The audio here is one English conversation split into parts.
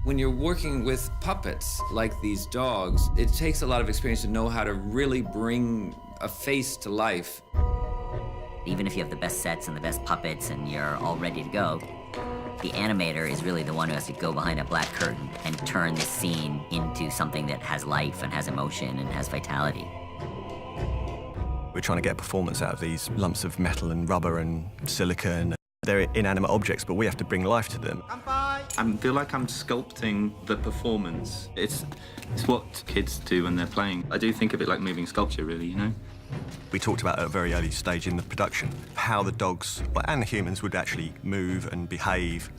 When you're working with puppets like these dogs, it takes a lot of experience to know how to really bring a face to life. Even if you have the best sets and the best puppets and you're all ready to go, the animator is really the one who has to go behind a black curtain and turn the scene into something that has life and has emotion and has vitality. We're trying to get a performance out of these lumps of metal and rubber and silicone. They're inanimate objects, but we have to bring life to them. I feel like I'm sculpting the performance. It's what kids do when they're playing. I do think of it like moving sculpture, really, you know? We talked about at a very early stage in the production how the dogs and the humans would actually move and behave.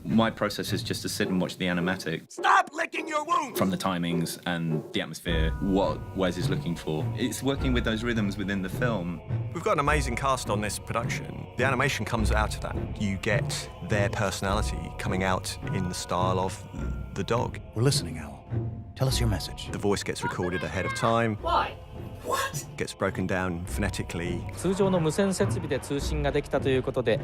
My process is just to sit and watch the animatic. Stop licking your wound! From the timings and the atmosphere, what Wes is looking for. It's working with those rhythms within the film. We've got an amazing cast on this production. The animation comes out of that. You get their personality coming out in the style of the dog. We're listening, Owl. Tell us your message. The voice gets recorded ahead of time. Why? What? Gets broken down phonetically. 通常の無線設備で通信ができたということで、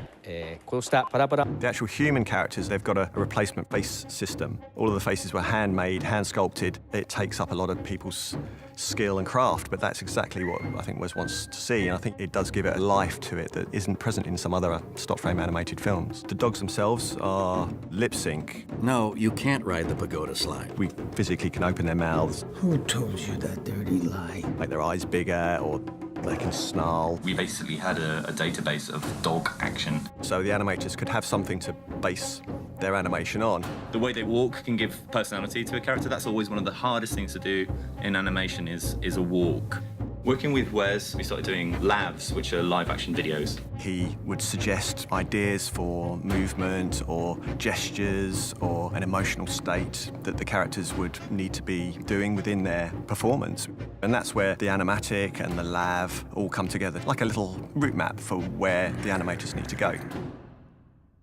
こうしたパラパラ。The actual human characters, they've got a replacement face system. All of the faces were handmade, hand sculpted. It takes up a lot of people's skill and craft, but that's exactly what I think Wes wants to see, and I think it does give it a life to it that isn't present in some other stop frame animated films. The dogs themselves are lip sync. No, you can't ride the pagoda slide. We physically can open their mouths, Who told you that dirty lie? make their eyes bigger, or they can snarl. We basically had a database of dog action. So the animators could have something to base their animation on. The way they walk can give personality to a character. That's always one of the hardest things to do in animation is a walk. Working with Wes, we started doing LAVs, which are live action videos. He would suggest ideas for movement or gestures or an emotional state that the characters would need to be doing within their performance. And that's where the animatic and the LAV all come together, like a little route map for where the animators need to go.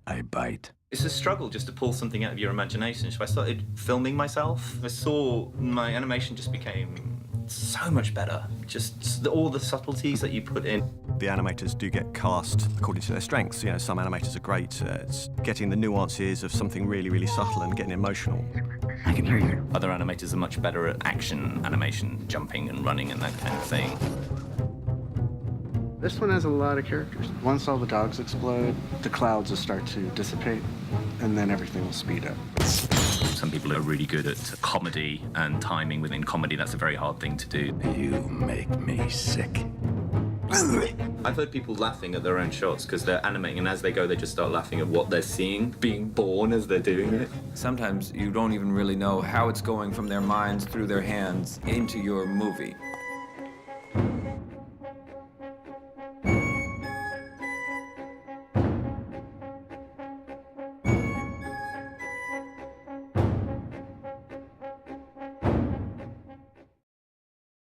I bite. It's a struggle just to pull something out of your imagination. So I started filming myself. I saw my animation just became so much better. Just all the subtleties that you put in. The animators do get cast according to their strengths. You know, some animators are great at getting the nuances of something really, really subtle and getting emotional. I can hear you. Other animators are much better at action animation, jumping and running and that kind of thing. This one has a lot of characters. Once all the dogs explode, the clouds will start to dissipate, and then everything will speed up. Some people are really good at comedy and timing within comedy. That's a very hard thing to do. You make me sick. I've heard people laughing at their own shots because they're animating, and as they go, they just start laughing at what they're seeing, being born as they're doing it. Sometimes you don't even really know how it's going from their minds through their hands into your movie.